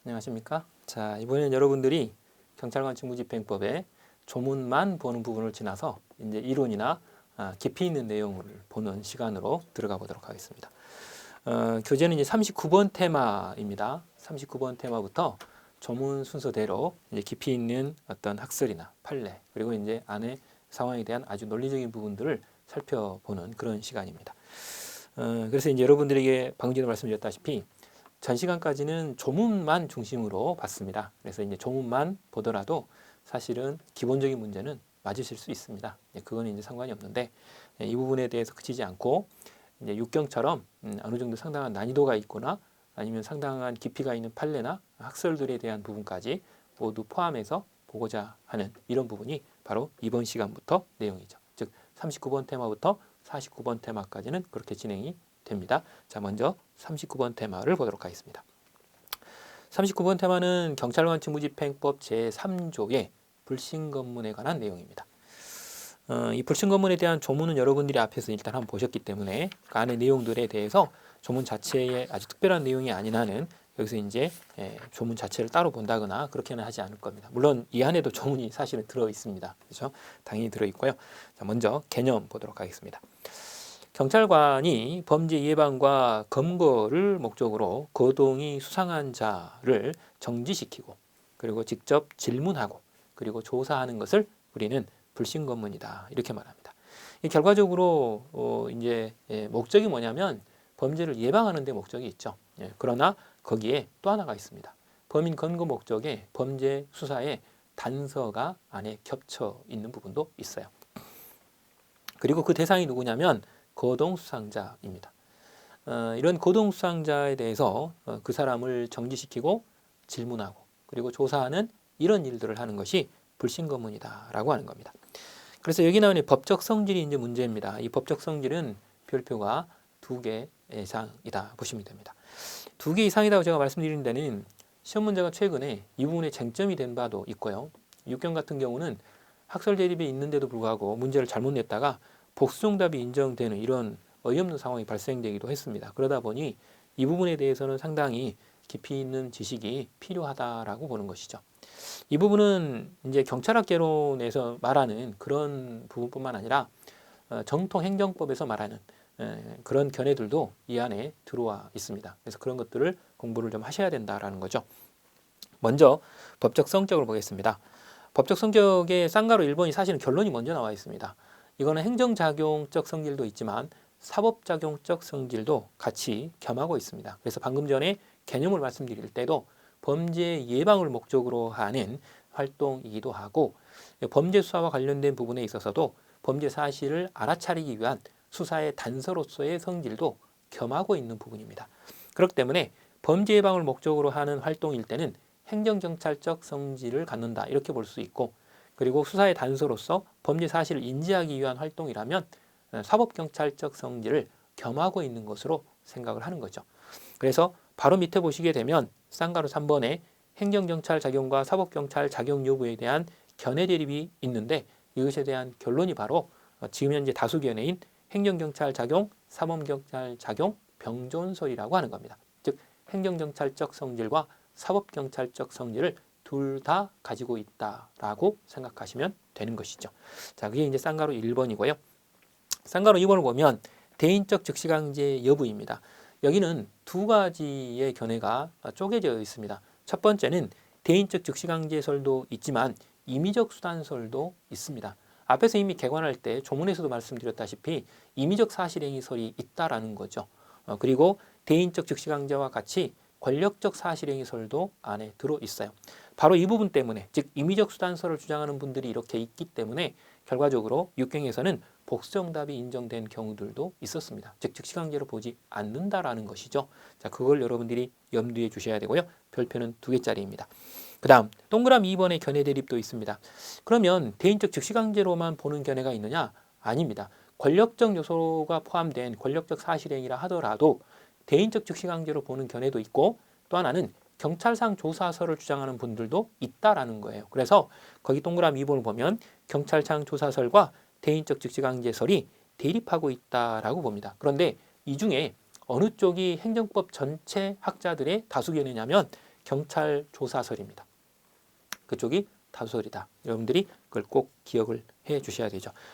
안녕하십니까? 자, 이번에는 여러분들이 경찰관 직무집행법의 조문만 보는 부분을 지나서 이제 이론이나 깊이 있는 내용을 보는 시간으로 들어가 보도록 하겠습니다. 교재는 이제 39번 테마입니다. 39번 테마부터 조문 순서대로 이제 깊이 있는 어떤 학설이나 판례 그리고 이제 안의 상황에 대한 아주 논리적인 부분들을 살펴보는 그런 시간입니다. 그래서 이제 여러분들에게 방금 전에 말씀드렸다시피 전 시간까지는 조문만 중심으로 봤습니다. 그래서 이제 조문만 보더라도 사실은 기본적인 문제는 맞으실 수 있습니다. 그건 이제 상관이 없는데 이 부분에 대해서 그치지 않고 이제 육경처럼 어느 정도 상당한 난이도가 있거나 아니면 상당한 깊이가 있는 판례나 학설들에 대한 부분까지 모두 포함해서 보고자 하는 이런 부분이 바로 이번 시간부터 내용이죠. 즉 39번 테마부터 49번 테마까지는 그렇게 진행이 됩니다. 자, 먼저 39번 테마를 보도록 하겠습니다. 39번 테마는 경찰관 직무집행법 제3조의 불신검문에 관한 내용입니다. 이 불신검문에 대한 조문은 여러분들이 앞에서 일단 한번 보셨기 때문에 그 안의 내용들에 대해서 조문 자체에 아주 특별한 내용이 아닌 한은 여기서 이제 조문 자체를 따로 본다거나 그렇게는 하지 않을 겁니다. 물론 이 안에도 조문이 사실은 들어 있습니다. 그렇죠? 당연히 들어 있고요. 자, 먼저 개념 보도록 하겠습니다. 경찰관이 범죄 예방과 검거를 목적으로 거동이 수상한 자를 정지시키고 그리고 직접 질문하고 그리고 조사하는 것을 우리는 불신검문이다 이렇게 말합니다. 결과적으로 이제 목적이 뭐냐면 범죄를 예방하는 데 목적이 있죠. 그러나 거기에 또 하나가 있습니다. 범인 검거 목적에 범죄 수사에 단서가 안에 겹쳐 있는 부분도 있어요. 그리고 그 대상이 누구냐면 거동수상자입니다. 이런 거동수상자에 대해서 그 사람을 정지시키고 질문하고 그리고 조사하는 이런 일들을 하는 것이 불신검문이다라고 하는 겁니다. 그래서 여기 나오는 법적 성질이 이제 문제입니다. 이 법적 성질은 별표가 2개 이상이다 보시면 됩니다. 2개 이상이라고 제가 말씀드린 데는 시험 문제가 최근에 이 부분에 쟁점이 된 바도 있고요. 육경 같은 경우는 학설 대립이 있는데도 불구하고 문제를 잘못 냈다가 복수정답이 인정되는 이런 어이없는 상황이 발생되기도 했습니다. 그러다 보니 이 부분에 대해서는 상당히 깊이 있는 지식이 필요하다라고 보는 것이죠. 이 부분은 이제 경찰학개론에서 말하는 그런 부분뿐만 아니라 정통 행정법에서 말하는 그런 견해들도 이 안에 들어와 있습니다. 그래서 그런 것들을 공부를 좀 하셔야 된다라는 거죠. 먼저 법적 성격을 보겠습니다. 법적 성격의 쌍가로 1번이 사실은 결론이 먼저 나와 있습니다. 이거는 행정작용적 성질도 있지만 사법작용적 성질도 같이 겸하고 있습니다. 그래서 방금 전에 개념을 말씀드릴 때도 범죄 예방을 목적으로 하는 활동이기도 하고 범죄 수사와 관련된 부분에 있어서도 범죄 사실을 알아차리기 위한 수사의 단서로서의 성질도 겸하고 있는 부분입니다. 그렇기 때문에 범죄 예방을 목적으로 하는 활동일 때는 행정경찰적 성질을 갖는다 이렇게 볼 수 있고 그리고 수사의 단서로서 범죄 사실을 인지하기 위한 활동이라면 사법경찰적 성질을 겸하고 있는 것으로 생각을 하는 거죠. 그래서 바로 밑에 보시게 되면 쌍가루 3번에 행정경찰 작용과 사법경찰 작용 여부에 대한 견해 대립이 있는데 이것에 대한 결론이 바로 지금 현재 다수 견해인 행정경찰 작용, 사법경찰 작용 병존설이라고 하는 겁니다. 즉 행정경찰적 성질과 사법경찰적 성질을 둘 다 가지고 있다라고 생각하시면 되는 것이죠. 자, 그게 이제 쌍가루 1번이고요. 쌍가루 2번을 보면 대인적 즉시강제 여부입니다. 여기는 두 가지의 견해가 쪼개져 있습니다. 첫 번째는 대인적 즉시강제설도 있지만 임의적 수단설도 있습니다. 앞에서 이미 개관할 때 조문에서도 말씀드렸다시피 임의적 사실행위설이 있다라는 거죠. 그리고 대인적 즉시강제와 같이 권력적 사실행위설도 안에 들어 있어요. 바로 이 부분 때문에 즉 임의적 수단설을 주장하는 분들이 이렇게 있기 때문에 결과적으로 육경에서는 복수정답이 인정된 경우들도 있었습니다. 즉 즉시강제로 보지 않는다라는 것이죠. 자, 그걸 여러분들이 염두에 주셔야 되고요. 별표는 2개짜리입니다. 그 다음 동그라미 2번의 견해 대립도 있습니다. 그러면 대인적 즉시강제로만 보는 견해가 있느냐? 아닙니다. 권력적 요소가 포함된 권력적 사실행위라 하더라도 대인적 즉시강제로 보는 견해도 있고 또 하나는 경찰상 조사설을 주장하는 분들도 있다라는 거예요. 그래서 거기 동그라미 2번을 보면 경찰상 조사설과 대인적 즉시강제설이 대립하고 있다라고 봅니다. 그런데 이 중에 어느 쪽이 행정법 전체 학자들의 다수 견해냐면 경찰 조사설입니다. 그쪽이 타소설이다. 여러분들이 그걸 꼭 기억을 해 주셔야 되죠.